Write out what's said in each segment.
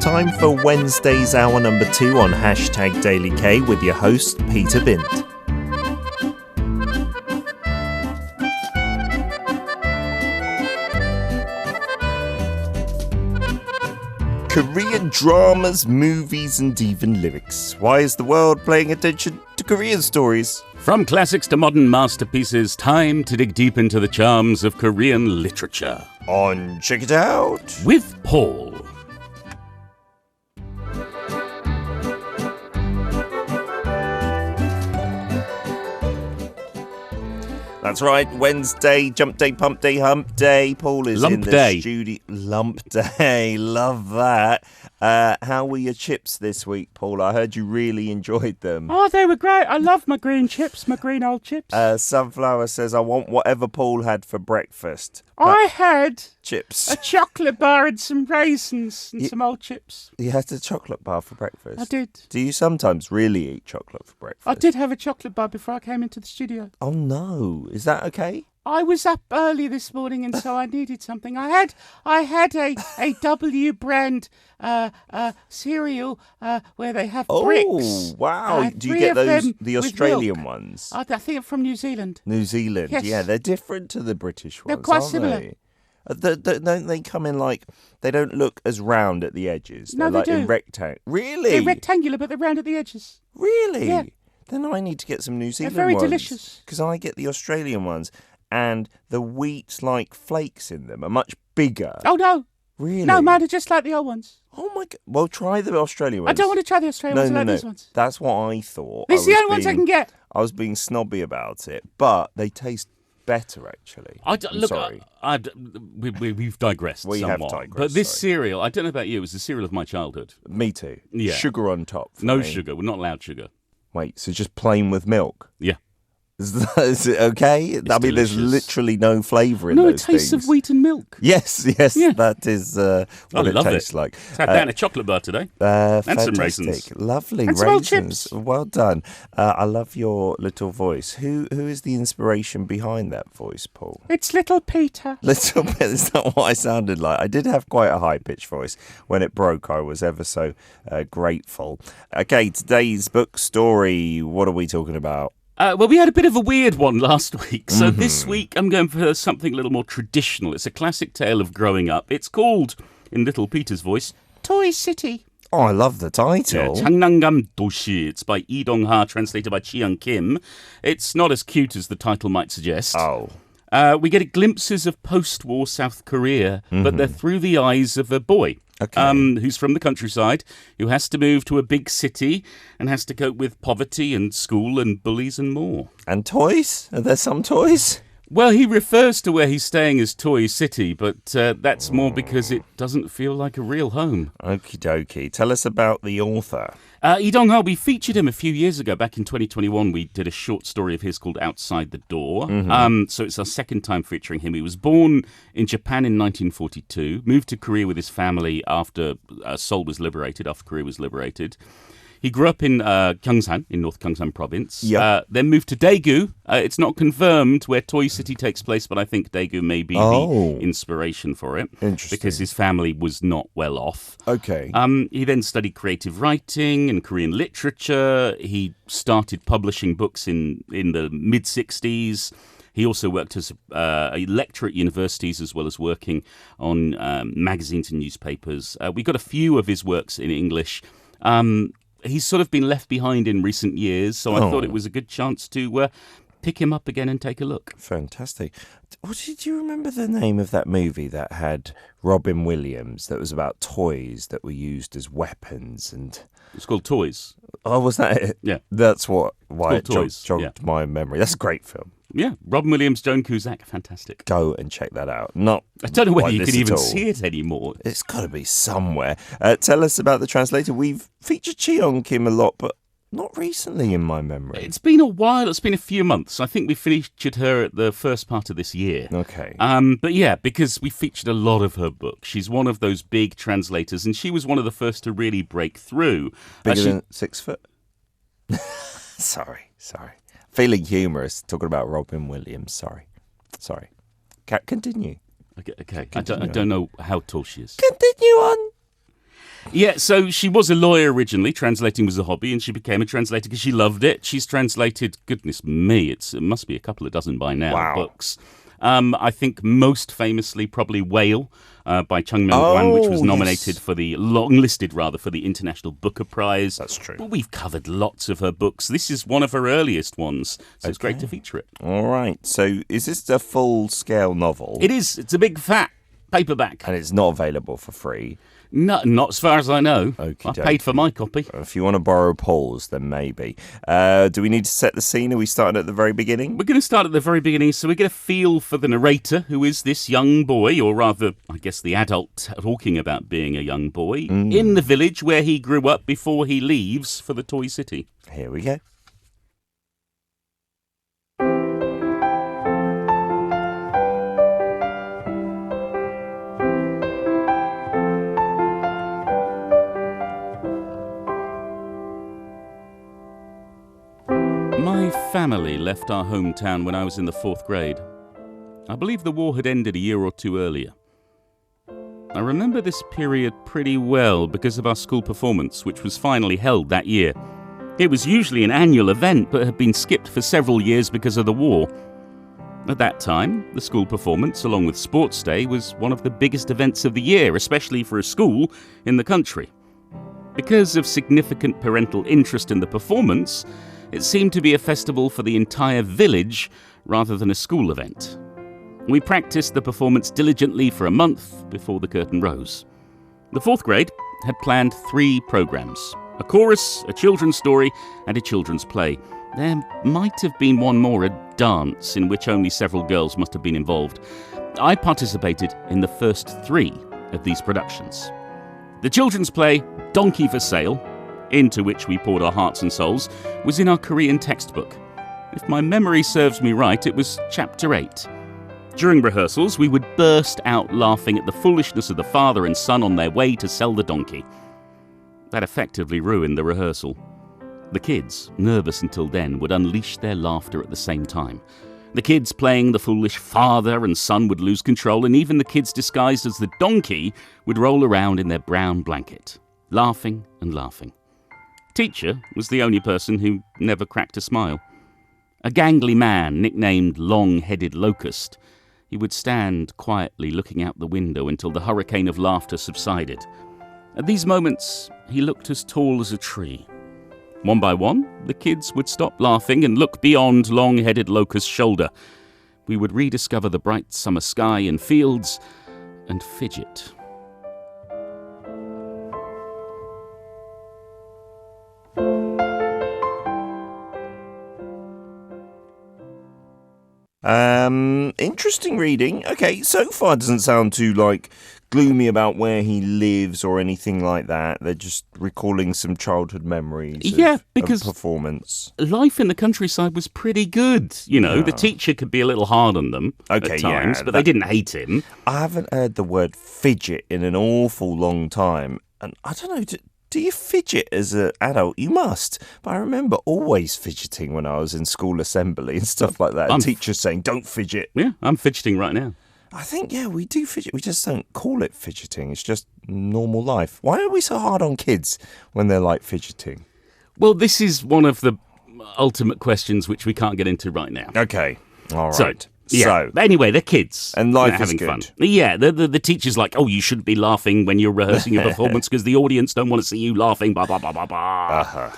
time for Wednesday's hour number 2 on Hashtag Daily K with your host, Peter Bint. Korean dramas, movies, and even lyrics. Why is the world paying attention to Korean stories? From classics to modern masterpieces, time to dig deep into the charms of Korean literature. On Check It Out with Paul. That's right, Wednesday, Jump Day, Pump Day, Hump Day. Paul is in the studio. Lump Day, love that. How were your chips this week, Paul? I heard you really enjoyed them. Oh, they were great. I love my green chips, my green old chips. Sunflower says, I want whatever Paul had for breakfast. I had chips. A chocolate bar and some raisins and some old chips. You had a chocolate bar for breakfast? I did. Do you sometimes really eat chocolate for breakfast? I did have a chocolate bar before I came into the studio. Oh, no. Is that okay? I was up early this morning and so I needed something. I had a W brand cereal where they have bricks. Oh, wow. Do you get those, the Australian ones? I think from New Zealand. New Zealand, yes. Yeah. They're different to the British ones, They're quite aren't similar. They? Don't they come in like, they don't look as round at the edges? No, They're they like do. in rectangle. Really? They're rectangular, but they're round at the edges. Really? Yeah. Then I need to get some New Zealand They're very ones. delicious. Because I get the Australian ones. And the wheat-like flakes in them are much bigger. Oh, no. Really? No, mine are just like the old ones. Oh, my God. Well, try the Australian ones. I don't want to try the Australian ones. I like these ones. That's what I thought. These are the only ones I can get. I was being snobby about it, but they taste better, actually. Sorry. We've digressed We somewhat. have digressed, But this cereal, I don't know about you, it was the cereal of my childhood. Me too. Yeah. Sugar on top. No me. sugar. We're not allowed sugar. Wait, so just plain with milk? Yeah. Is it okay? It's there's delicious. literally no flavour in No, those it tastes things. of wheat and milk. Yes, Yeah. that is what it love tastes like. Had that in a chocolate bar today. And some raisins. Lovely And some old raisins. chips. Well done. I love your little voice. Who is the inspiration behind that voice, Paul? It's little Peter. Little bit. Is not what I sounded like. I did have quite a high-pitched voice. When it broke, I was ever so grateful. Okay, today's book story. What are we talking about? Well, we had a bit of a weird one last week, so this week I'm going for something a little more traditional. It's a classic tale of growing up. It's called, in Little Peter's voice, Toy City. Oh, I love the title. Changnam Doshi. It's by Lee Dong-ha, translated by Chiyoung Kim. It's not as cute as the title might suggest. Oh. We get glimpses of post-war South Korea, but they're through the eyes of a boy. Okay. Who's from the countryside, who has to move to a big city and has to cope with poverty and school and bullies and more. And toys? Are there some toys? Well, he refers to where he's staying as Toy City, but that's more because it doesn't feel like a real home. Okie dokie. Tell us about the author. Lee Dong-ha, we featured him a few years ago. Back in 2021, we did a short story of his called Outside the Door. So it's our second time featuring him. He was born in Japan in 1942, moved to Korea with his family after Seoul was liberated, after Korea was liberated. He grew up in Gyeongsan, in North Gyeongsan province. Yep. Then moved to Daegu. It's not confirmed where Toy City takes place, but I think Daegu may be the inspiration for it. Interesting. Because his family was not well off. Okay. He then studied creative writing and Korean literature. He started publishing books in the mid-60s. He also worked as a lecturer at universities as well as working on magazines and newspapers. We got a few of his works in English. He's sort of been left behind in recent years, so I thought it was a good chance to pick him up again and take a look. Fantastic. Did you remember the name of that movie that had Robin Williams that was about toys that were used as weapons? And It's called Toys. oh, was that it? Yeah. That's why it called Toys, jogged my memory. That's a great film. Yeah, Robin Williams, Joan Cusack, fantastic. Go and check that out. Not I don't know whether like you this can even at all. see it anymore. It's got to be somewhere. Tell us about the translator. We've featured Chiyoung Kim a lot, but not recently in my memory. It's been a while. It's been a few months. I think we featured her at the first part of this year. Okay. But yeah, because we featured a lot of her books. She's one of those big translators, and she was one of the first to really break through. Bigger than 6 foot? Sorry. Feeling humorous, talking about Robin Williams. Sorry. Continue. Okay. I don't know how tall she is. Continue on. Yeah, so she was a lawyer originally. Translating was a hobby, and she became a translator because she loved it. She's translated, goodness me, it must be a couple of dozen by now, Wow. books. I think most famously probably Whale by Chung Myung-kwan, which was nominated yes. for the longlisted rather for the International Booker Prize. That's true. But we've covered lots of her books. This is one of her earliest ones, so it's great to feature it. All right. So is this a full-scale novel? It is. It's a big fat paperback. And it's not available for free. No, not as far as I know. Okie I paid for my copy. If you want to borrow Paul's, then maybe. Do we need to set the scene? Are we starting at the very beginning? We're going to start at the very beginning, so we get a feel for the narrator, who is this young boy, or rather, I guess the adult talking about being a young boy, in the village where he grew up before he leaves for the Toy City. Here we go. My family left our hometown when I was in the 4th grade. I believe the war had ended a year or two earlier. I remember this period pretty well because of our school performance, which was finally held that year. It was usually an annual event, but had been skipped for several years because of the war. At that time, the school performance, along with Sports Day, was one of the biggest events of the year, especially for a school in the country. Because of significant parental interest in the performance, it seemed to be a festival for the entire village rather than a school event. We practiced the performance diligently for a month before the curtain rose. The 4th grade had planned 3 programs: a chorus, a children's story, and a children's play. There might have been one more, a dance, in which only several girls must have been involved. I participated in the first 3 of these productions. The children's play, Donkey for Sale, into which we poured our hearts and souls, was in our Korean textbook. If my memory serves me right, it was chapter 8. During rehearsals, we would burst out laughing at the foolishness of the father and son on their way to sell the donkey. That effectively ruined the rehearsal. The kids, nervous until then, would unleash their laughter at the same time. The kids playing the foolish father and son would lose control, and even the kids disguised as the donkey would roll around in their brown blanket, laughing and laughing. Teacher was the only person who never cracked a smile. A gangly man nicknamed Long-Headed Locust. He would stand quietly looking out the window until the hurricane of laughter subsided. At these moments, he looked as tall as a tree. One by one, the kids would stop laughing and look beyond Long-Headed Locust's shoulder. We would rediscover the bright summer sky and fields and fidget. Interesting reading. Okay, so far it doesn't sound too gloomy about where he lives or anything like that. They're just recalling some childhood memories because of performance. Life in the countryside was pretty good. You know, the teacher could be a little hard on them at times, but they didn't hate him. I haven't heard the word fidget in an awful long time. And I don't know, do you fidget as an adult? You must. But I remember always fidgeting when I was in school assembly and stuff like that. And teachers saying, don't fidget. Yeah, I'm fidgeting right now. I think, we do fidget. We just don't call it fidgeting. It's just normal life. Why are we so hard on kids when they're fidgeting? Well, this is one of the ultimate questions which we can't get into right now. Okay. All right. So, anyway, they're kids. And life is having good. Fun. Yeah, the teacher's like, oh, you shouldn't be laughing when you're rehearsing your performance because the audience don't want to see you laughing, blah, blah, blah, blah, blah.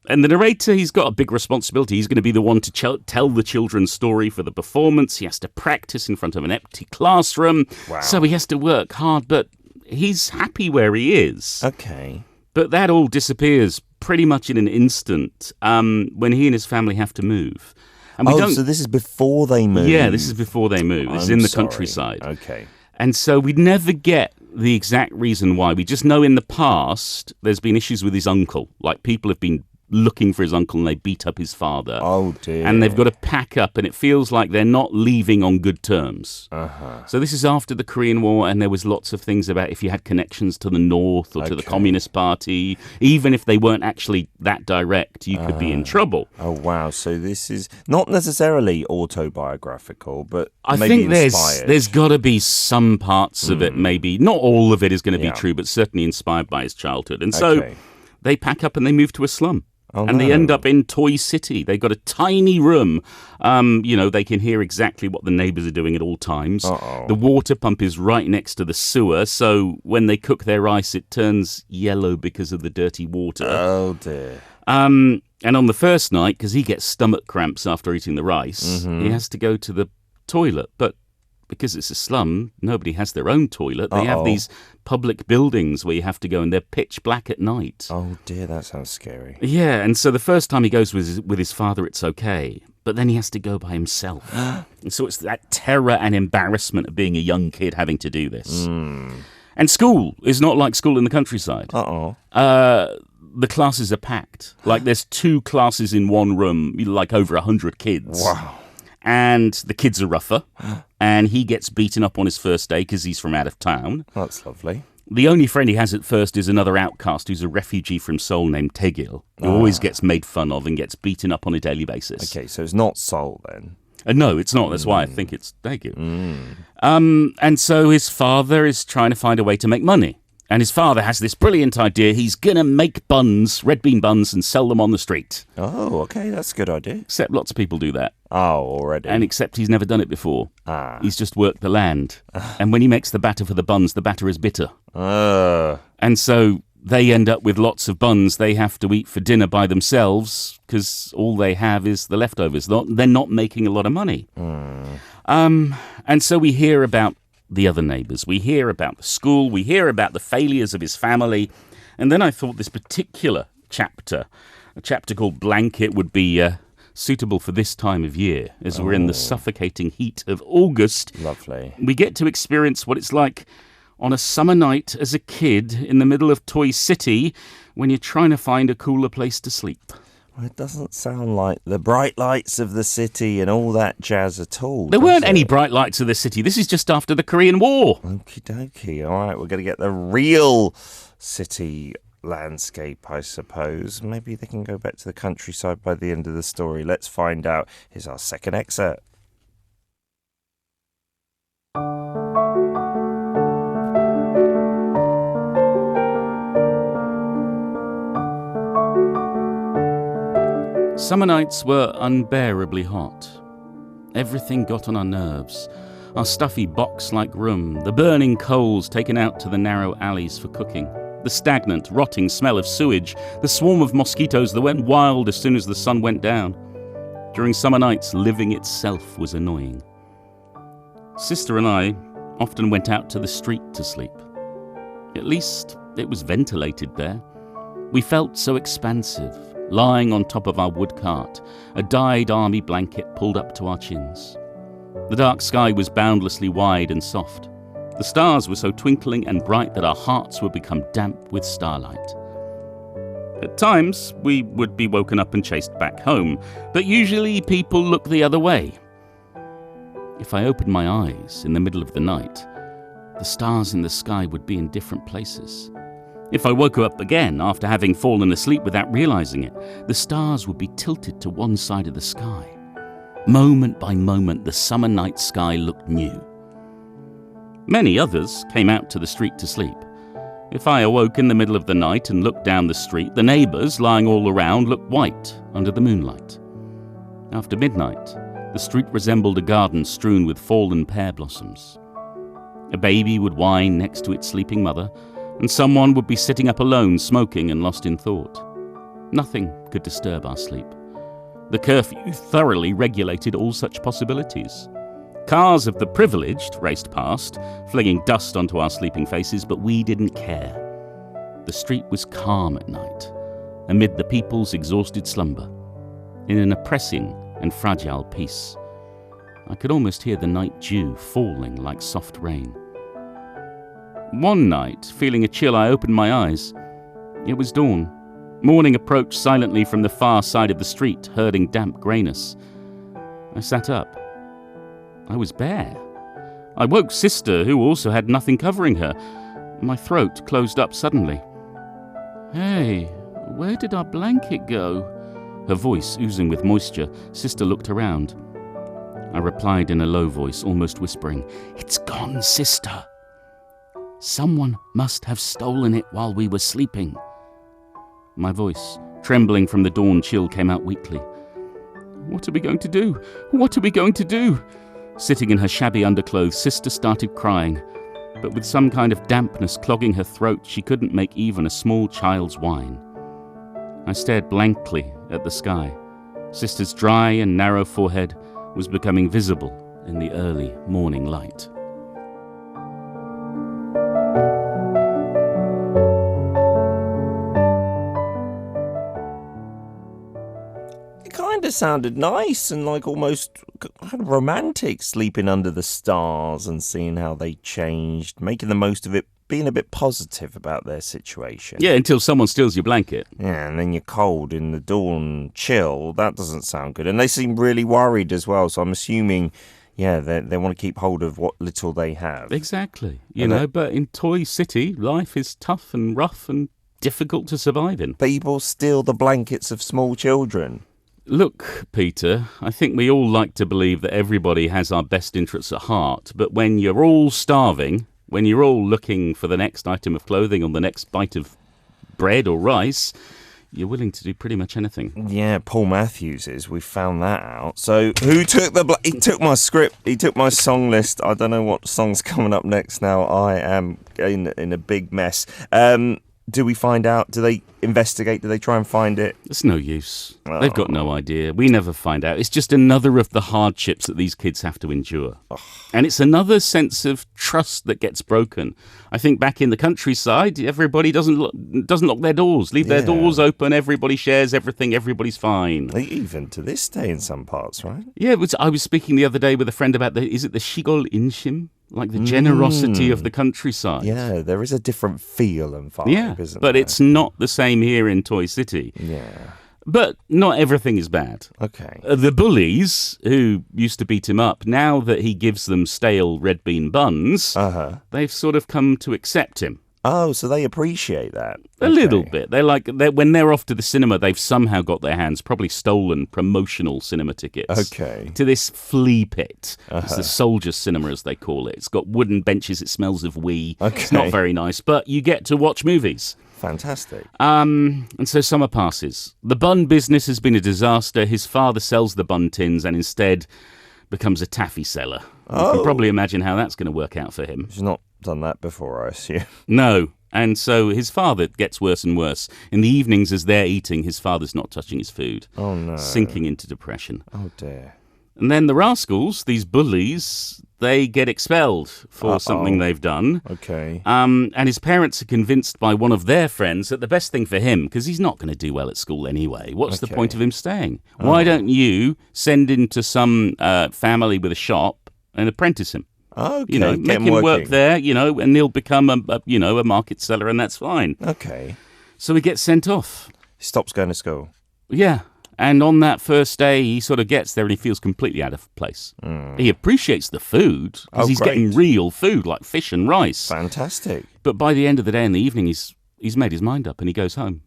And the narrator, he's got a big responsibility. He's going to be the one to tell the children's story for the performance. He has to practice in front of an empty classroom. Wow. So he has to work hard, but he's happy where he is. Okay. But that all disappears pretty much in an instant when he and his family have to move. And so this is before they move? Yeah, this is before they move. It's in the countryside. Okay. And so we never get the exact reason why. We just know in the past there's been issues with his uncle. Like people have been looking for his uncle and they beat up his father. Oh, dear. And they've got to pack up, and it feels like they're not leaving on good terms. Uh-huh. So this is after the Korean War, and there was lots of things about if you had connections to the North or to the Communist Party, even if they weren't actually that direct, you could be in trouble. Oh, wow. So this is not necessarily autobiographical, but I maybe think inspired. there's got to be some parts of it, maybe. Not all of it is going to be true, but certainly inspired by his childhood. And so they pack up and they move to a slum. And they end up in Toy City. They've got a tiny room. They can hear exactly what the neighbours are doing at all times. The water pump is right next to the sewer, so when they cook their rice, it turns yellow because of the dirty water. Oh, dear. And on the first night, because he gets stomach cramps after eating the rice, he has to go to the toilet. But because it's a slum, nobody has their own toilet. They have these public buildings where you have to go, and they're pitch black at night. Oh, dear, that sounds scary. Yeah, and so the first time he goes with his father, it's okay. But then he has to go by himself. And so it's that terror and embarrassment of being a young kid having to do this. And school is not like school in the countryside. The classes are packed. Like there's 2 classes in one room, like over 100 kids. Wow. And the kids are rougher, and he gets beaten up on his first day because he's from out of town. That's lovely. The only friend he has at first is another outcast who's a refugee from Seoul named Taegil, who always gets made fun of and gets beaten up on a daily basis. Okay, so it's not Seoul then. No, it's not. That's why I think it's Taegil. And so his father is trying to find a way to make money. And his father has this brilliant idea. He's going to make buns, red bean buns, and sell them on the street. Oh, okay, that's a good idea. Except lots of people do that. Oh, already. And except he's never done it before. He's just worked the land. And when he makes the batter for the buns, the batter is bitter. And so they end up with lots of buns they have to eat for dinner by themselves because all they have is the leftovers. They're not making a lot of money. And so we hear about the other neighbours. We hear about the school. We hear about the failures of his family. And then I thought this particular chapter, a chapter called Blanket, would be suitable for this time of year, as we're in the suffocating heat of August. Lovely. We get to experience what it's like on a summer night as a kid in the middle of Toy City when you're trying to find a cooler place to sleep. Well, it doesn't sound like the bright lights of the city and all that jazz at all. There weren't any bright lights of the city. This is just after the Korean War. Okie dokie. All right, we're going to get the real city landscape, I suppose. Maybe they can go back to the countryside by the end of the story. Let's find out. Here's our second excerpt. Summer nights were unbearably hot. Everything got on our nerves. Our stuffy box-like room, the burning coals taken out to the narrow alleys for cooking, the stagnant, rotting smell of sewage, the swarm of mosquitoes that went wild as soon as the sun went down. During summer nights, living itself was annoying. Sister and I often went out to the street to sleep. At least it was ventilated there. We felt so expansive, lying on top of our wood cart, a dyed army blanket pulled up to our chins. The dark sky was boundlessly wide and soft. The stars were so twinkling and bright that our hearts would become damp with starlight. At times, we would be woken up and chased back home, but usually people looked the other way. If I opened my eyes in the middle of the night, the stars in the sky would be in different places. If I woke up again after having fallen asleep without realizing it, the stars would be tilted to one side of the sky. Moment by moment, the summer night sky looked new. Many others came out to the street to sleep. If I awoke in the middle of the night and looked down the street, the neighbours lying all around looked white under the moonlight. After midnight, the street resembled a garden strewn with fallen pear blossoms. A baby would whine next to its sleeping mother, and someone would be sitting up alone, smoking and lost in thought. Nothing could disturb our sleep. The curfew thoroughly regulated all such possibilities. Cars of the privileged raced past, flinging dust onto our sleeping faces, but we didn't care. The street was calm at night, amid the people's exhausted slumber, in an oppressing and fragile peace. I could almost hear the night dew falling like soft rain. One night, feeling a chill, I opened my eyes. It was dawn. Morning approached silently from the far side of the street, herding damp greyness. I sat up. I was bare. I woke Sister, who also had nothing covering her. My throat closed up suddenly. "Hey, where did our blanket go?" Her voice oozing with moisture, Sister looked around. I replied in a low voice, almost whispering, "It's gone, Sister. Someone must have stolen it while we were sleeping." My voice, trembling from the dawn chill, came out weakly. "What are we going to do? What are we going to do?" Sitting in her shabby underclothes, Sister started crying, but with some kind of dampness clogging her throat, she couldn't make even a small child's whine. I stared blankly at the sky. Sister's dry and narrow forehead was becoming visible in the early morning light. It kind of sounded nice and like almost kind of romantic, sleeping under the stars and seeing how they changed, making the most of it, being a bit positive about their situation. Yeah, until someone steals your blanket. Yeah, and then you're cold in the dawn chill. That doesn't sound good. And they seem really worried as well. So I'm assuming, yeah, they want to keep hold of what little they have. Exactly. But in Toy City, life is tough and rough and difficult to survive in. People steal the blankets of small children. Look, Peter, I think we all like to believe that everybody has our best interests at heart. But when you're all starving, when you're all looking for the next item of clothing or the next bite of bread or rice, you're willing to do pretty much anything. Yeah, Paul Matthews is. We found that out. So who took he took my script. He took my song list. I don't know what song's coming up next now. I am in a big mess. Do we find out? Do they investigate? Do they try and find it? It's no use. They've got no idea. We never find out. It's just another of the hardships that these kids have to endure. And it's another sense of trust that gets broken. I think back in the countryside, everybody doesn't lock their doors, leave their doors open, everybody shares everything, everybody's fine. Even to this day in some parts, right? Yeah, I was speaking the other day with a friend about is it the Shigol Inshim? Like the generosity of the countryside. Yeah, there is a different feel and vibe, isn't there? But it's not the same here in Toy City. Yeah. But not everything is bad. Okay. The bullies, who used to beat him up, now that he gives them stale red bean buns, they've sort of come to accept him. Oh, so they appreciate that. A little bit. When they're off to the cinema, they've somehow got their hands, probably stolen promotional cinema tickets. Okay. To this flea pit. It's the soldiers' cinema, as they call it. It's got wooden benches. It smells of wee. Okay. It's not very nice, but you get to watch movies. Fantastic. And so summer passes. The bun business has been a disaster. His father sells the bun tins and instead becomes a taffy seller. You can probably imagine how that's going to work out for him. He's not done that before, I assume. No. And so his father gets worse and worse. In the evenings, as they're eating, his father's not touching his food. Oh, no. Sinking into depression. Oh, dear. And then the rascals, these bullies, they get expelled for something they've done. Okay. And his parents are convinced by one of their friends that the best thing for him, because he's not going to do well at school anyway, what's the point of him staying? Why don't you send him to some family with a shop and apprentice him? Okay, make him work there, and he'll become a market seller, and that's fine. Okay. So he gets sent off. He stops going to school. Yeah. And on that first day, he sort of gets there and he feels completely out of place. He appreciates the food because he's getting real food like fish and rice. Fantastic. But by the end of the day in the evening, he's made his mind up and he goes home.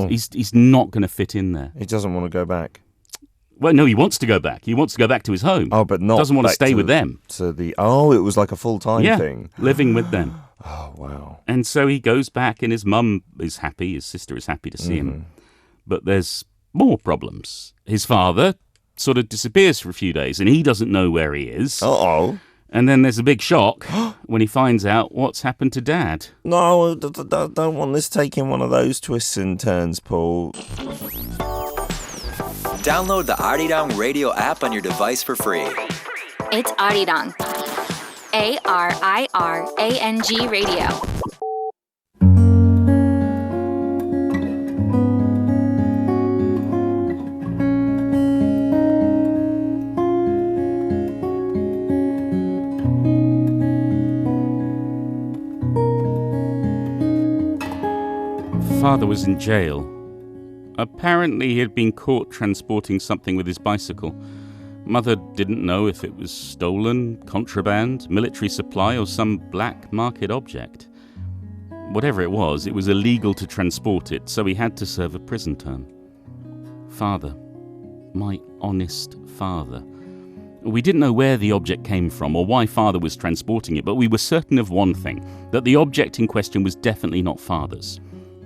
He's not going to fit in there. He doesn't want to go back. Well, no, he wants to go back. He wants to go back to his home. Oh, but not doesn't want to stay with them. It was like a full-time thing. Living with them. Oh, wow. And so he goes back and his mum is happy. His sister is happy to see him. But there's more problems. His father sort of disappears for a few days and he doesn't know where he is. Uh-oh. And then there's a big shock when he finds out what's happened to Dad. No, don't want this taking one of those twists and turns, Paul. Download the Arirang Radio app on your device for free. It's Arirang. ARIRANG Radio. Father was in jail. Apparently he had been caught transporting something with his bicycle. Mother didn't know if it was stolen, contraband, military supply, or some black market object. Whatever it was illegal to transport it, so he had to serve a prison term. Father. My honest father. We didn't know where the object came from or why Father was transporting it, but we were certain of one thing, that the object in question was definitely not Father's.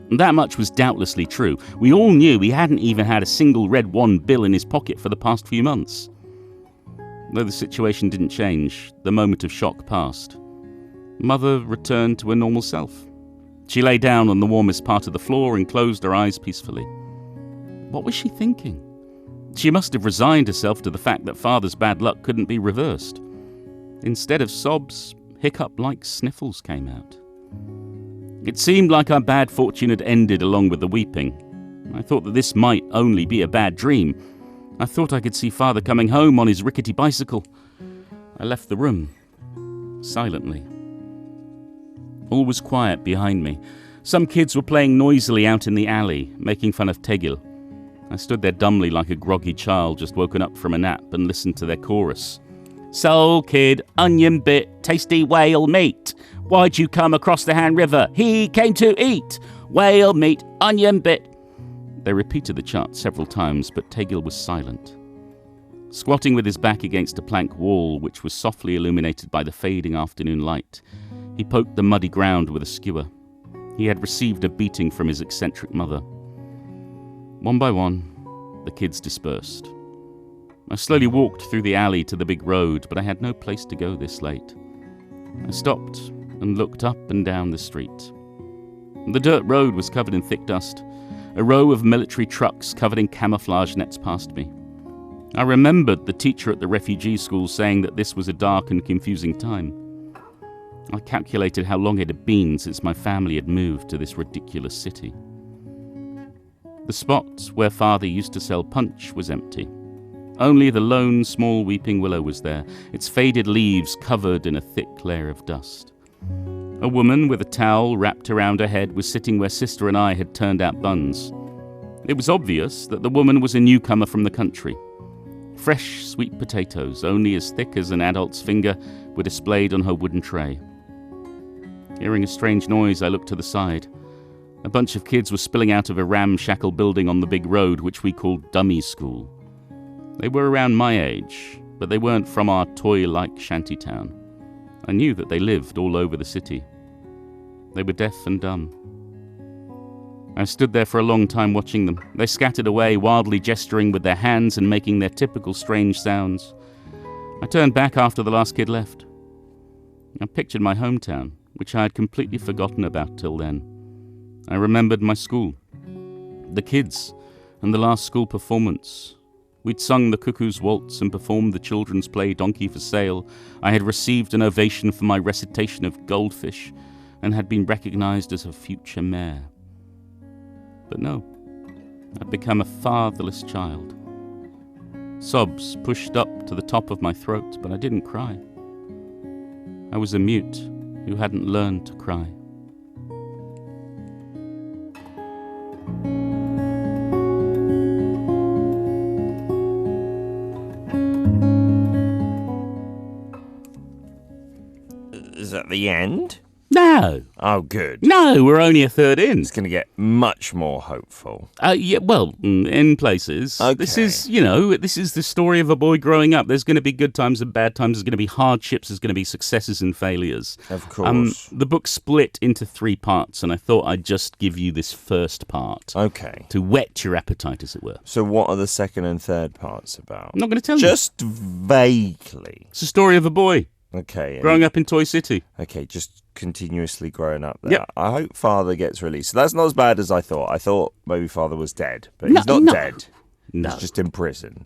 And that much was doubtlessly true. We all knew he hadn't even had a single red $1 bill in his pocket for the past few months. Though the situation didn't change, the moment of shock passed. Mother returned to her normal self. She lay down on the warmest part of the floor and closed her eyes peacefully. What was she thinking? She must have resigned herself to the fact that Father's bad luck couldn't be reversed. Instead of sobs, hiccup-like sniffles came out. It seemed like our bad fortune had ended along with the weeping. I thought that this might only be a bad dream. I thought I could see Father coming home on his rickety bicycle. I left the room, silently. All was quiet behind me. Some kids were playing noisily out in the alley, making fun of Tegil. I stood there dumbly like a groggy child just woken up from a nap and listened to their chorus. Soul kid, onion bit, tasty whale meat. Why'd you come across the Han River? He came to eat. Whale meat, onion bit. They repeated the chant several times, but Tegil was silent. Squatting with his back against a plank wall, which was softly illuminated by the fading afternoon light, he poked the muddy ground with a skewer. He had received a beating from his eccentric mother. One by one, the kids dispersed. I slowly walked through the alley to the big road, but I had no place to go this late. I stopped and looked up and down the street. The dirt road was covered in thick dust. A row of military trucks covered in camouflage nets passed me. I remembered the teacher at the refugee school saying that this was a dark and confusing time. I calculated how long it had been since my family had moved to this ridiculous city. The spot where Father used to sell punch was empty. Only the lone small weeping willow was there, its faded leaves covered in a thick layer of dust. A woman with a towel wrapped around her head was sitting where Sister and I had turned out buns. It was obvious that the woman was a newcomer from the country. Fresh, sweet potatoes, only as thick as an adult's finger, were displayed on her wooden tray. Hearing a strange noise, I looked to the side. A bunch of kids were spilling out of a ramshackle building on the big road, which we called Dummy School. They were around my age, but they weren't from our toy-like shantytown. I knew that they lived all over the city. They were deaf and dumb. I stood there for a long time watching them. They scattered away, wildly gesturing with their hands and making their typical strange sounds. I turned back after the last kid left. I pictured my hometown, which I had completely forgotten about till then. I remembered my school, the kids, and the last school performance. We'd sung the Cuckoo's Waltz and performed the children's play Donkey for Sale. I had received an ovation for my recitation of Goldfish and had been recognized as a future mayor. But no, I'd become a fatherless child. Sobs pushed up to the top of my throat, but I didn't cry. I was a mute who hadn't learned to cry. Is that the end? No. Oh, good. No, we're only a third in. It's going to get much more hopeful. Yeah, well, in places. Okay. This is the story of a boy growing up. There's going to be good times and bad times. There's going to be hardships. There's going to be successes and failures. Of course. The book split into 3 parts, and I thought I'd just give you this first part. Okay. To whet your appetite, as it were. So what are the second and third parts about? I'm not going to tell you. Just vaguely. It's a story of a boy Okay. growing up in Toy City. Okay, just continuously growing up there. Yep. I hope Father gets released. So that's not as bad as I thought. I thought maybe Father was dead, but he's not dead. No. He's just in prison.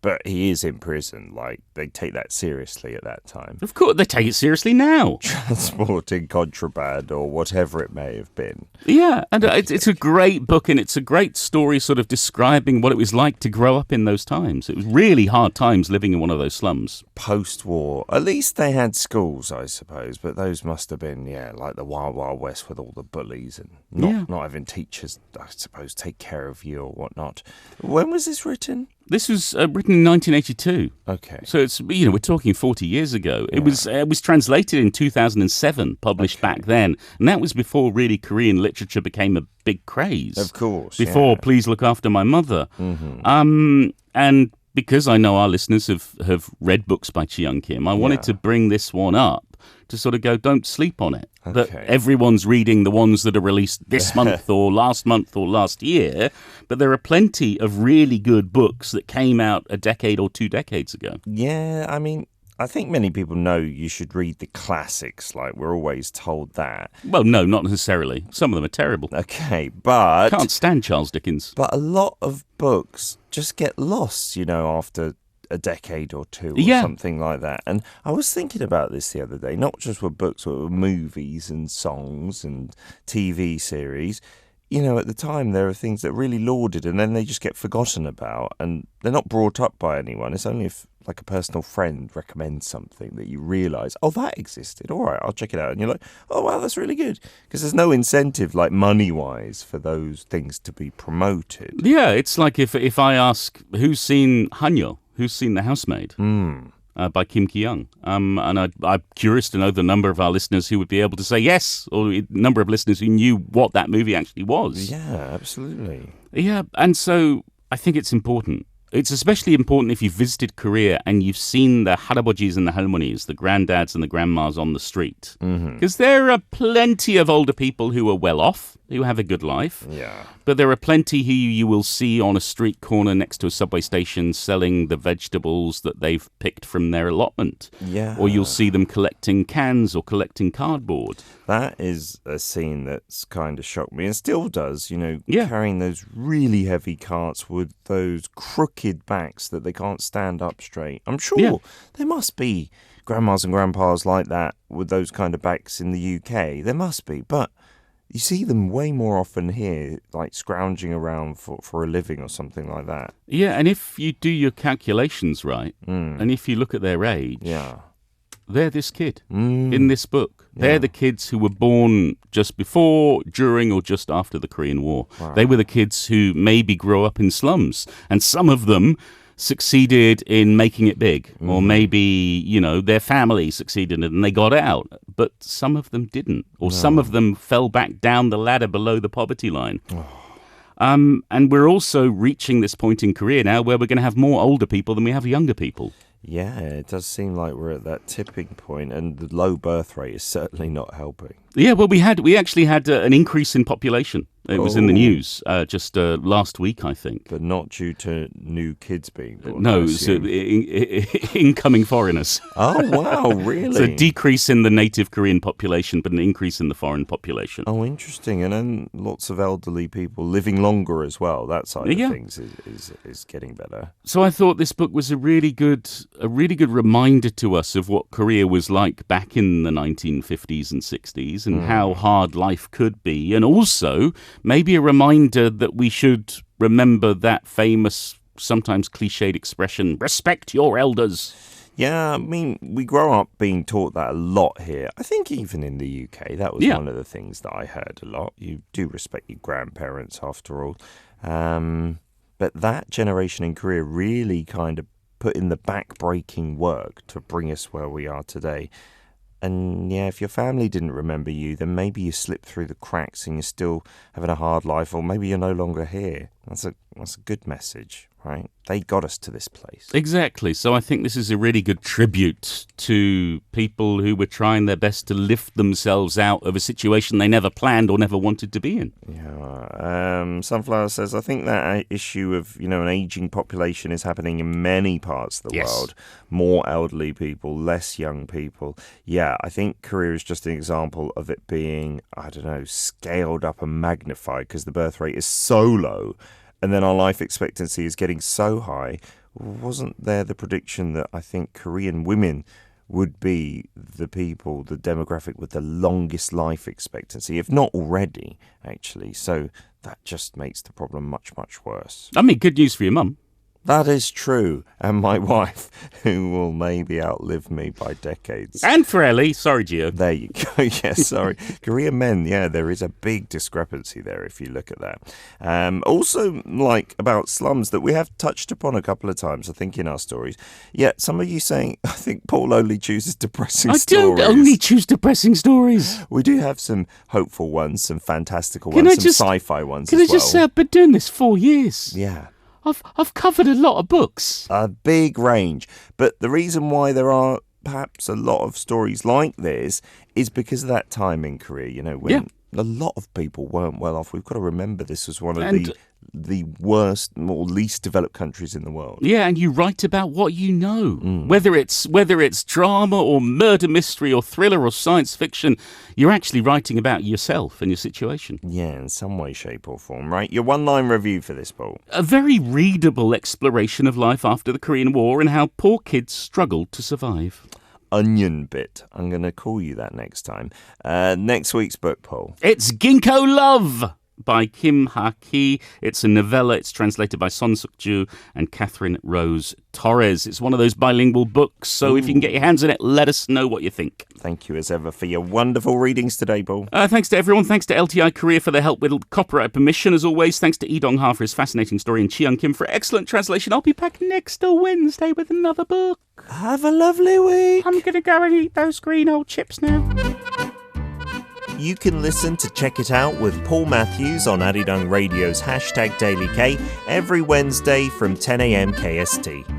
But he is in prison. Like, they take that seriously at that time. Of course, they take it seriously now. Transporting contraband or whatever it may have been. Yeah, and it's a great book, and it's a great story sort of describing what it was like to grow up in those times. It was really hard times living in one of those slums. Post-war. At least they had schools, I suppose, but those must have been, like the Wild Wild West with all the bullies and not having teachers, I suppose, take care of you or whatnot. When was this written? This was written in 1982. Okay. So it's we're talking 40 years ago. It was translated in 2007, published back then, and that was before really Korean literature became a big craze. Of course. Before Please Look After My Mother. Mm-hmm. And because I know our listeners have read books by Chi Young Kim, I wanted to bring this one up to sort of go, don't sleep on it. Okay. That everyone's reading the ones that are released this month or last month or last year, but there are plenty of really good books that came out a decade or 2 decades ago. Yeah, I mean, I think many people know you should read the classics, like we're always told that. Well, no, not necessarily. Some of them are terrible. Okay, but... Can't stand Charles Dickens. But a lot of books just get lost, after a decade or two or something like that. And I was thinking about this the other day, not just with books, but with movies and songs and TV series. At the time, there are things that are really lauded and then they just get forgotten about and they're not brought up by anyone. It's only if, like, a personal friend recommends something that you realise, oh, that existed. All right, I'll check it out. And you're like, oh, wow, that's really good. Because there's no incentive, like, money-wise for those things to be promoted. Yeah, it's like if I ask, who's seen Hanyo? Who's seen The Housemaid? By Kim Ki-young. And I'm curious to know the number of our listeners who would be able to say yes, or the number of listeners who knew what that movie actually was. Yeah, absolutely. Yeah, and so I think it's important. It's especially important if you've visited Korea and you've seen the 할아버지s and the 할머nis, the granddads and the grandmas on the street. Because there are plenty of older people who are well off, who have a good life. Yeah. But there are plenty who you will see on a street corner next to a subway station selling the vegetables that they've picked from their allotment. Yeah. Or you'll see them collecting cans or collecting cardboard. That is a scene that's kind of shocked me and still does, Yeah. carrying those really heavy carts with those crooked backs that they can't stand up straight. I'm sure there must be grandmas and grandpas like that with those kind of backs in the UK. There must be, but you see them way more often here, like scrounging around for a living or something like that. Yeah, and if you do your calculations right, and if you look at their age, they're this kid in this book. They're the kids who were born just before, during, or just after the Korean War. Wow. They were the kids who maybe grew up in slums, and some of them succeeded in making it big, or maybe, their family succeeded and they got out, but some of them didn't, or some of them fell back down the ladder below the poverty line. And we're also reaching this point in Korea now where we're going to have more older people than we have younger people. Yeah, it does seem like we're at that tipping point, and the low birth rate is certainly not helping. Yeah, well, we actually had an increase in population. It was in the news just last week, I think. But not due to new kids being born. No, it's incoming foreigners. Oh, wow, really? It's a decrease in the native Korean population, but an increase in the foreign population. Oh, interesting. And then lots of elderly people living longer as well. That side of things is getting better. So I thought this book was a really good reminder to us of what Korea was like back in the 1950s and 60s and how hard life could be, and also maybe a reminder that we should remember that famous, sometimes cliched expression, respect your elders. Yeah, I mean, we grow up being taught that a lot here. I think even in the UK, that was one of the things that I heard a lot. You do respect your grandparents, after all. But that generation in Korea really kind of put in the back-breaking work to bring us where we are today. And yeah, if your family didn't remember you, then maybe you slipped through the cracks and you're still having a hard life, or maybe you're no longer here. That's a good message, right? They got us to this place. Exactly. So I think this is a really good tribute to people who were trying their best to lift themselves out of a situation they never planned or never wanted to be in. Yeah. Sunflower says, I think that issue of, an aging population is happening in many parts of the world. More elderly people, less young people. Yeah, I think Korea is just an example of it being, scaled up and magnified because the birth rate is so low. And then our life expectancy is getting so high, wasn't there the prediction that I think Korean women would be the demographic with the longest life expectancy, if not already, actually. So that just makes the problem much, much worse. I mean, good news for your mum. That is true. And my wife, who will maybe outlive me by decades. And for Ellie. Sorry, Gio. There you go. Yes, sorry. Korean men, there is a big discrepancy there if you look at that. Also, about slums that we have touched upon a couple of times, I think, in our stories. Yet some of you saying, I think Paul only chooses depressing stories. I don't only choose depressing stories. We do have some hopeful ones, some fantastical ones, some sci-fi ones as well. Can I just say, I've been doing this 4 years. Yeah. I've covered a lot of books. A big range. But the reason why there are perhaps a lot of stories like this is because of that time in Korea, when a lot of people weren't well off. We've got to remember this was one of the worst or least developed countries in the world. Yeah, and you write about what you know. Whether it's drama or murder mystery or thriller or science fiction, you're actually writing about yourself and your situation. Yeah, in some way, shape or form, right? Your one-line review for this, Paul. A very readable exploration of life after the Korean War and how poor kids struggled to survive. Onion bit. I'm going to call you that next time. Next week's book, Paul. It's Ginkgo Love by Kim Ha-ki. It's a novella. It's translated by Son Suk-ju and Catherine Rose Torres. It's one of those bilingual books, so if you can get your hands on it, let us know what you think. Thank you as ever for your wonderful readings today, Paul. Thanks to everyone. Thanks to LTI Korea for their help with copyright permission. As always, thanks to Lee Dong-ha for his fascinating story and Chi-young Kim for excellent translation. I'll be back next Wednesday with another book. Have a lovely week. I'm going to go and eat those green old chips now. You can listen to Check It Out with Paul Matthews on Arirang Radio's #DailyK every Wednesday from 10 a.m. KST.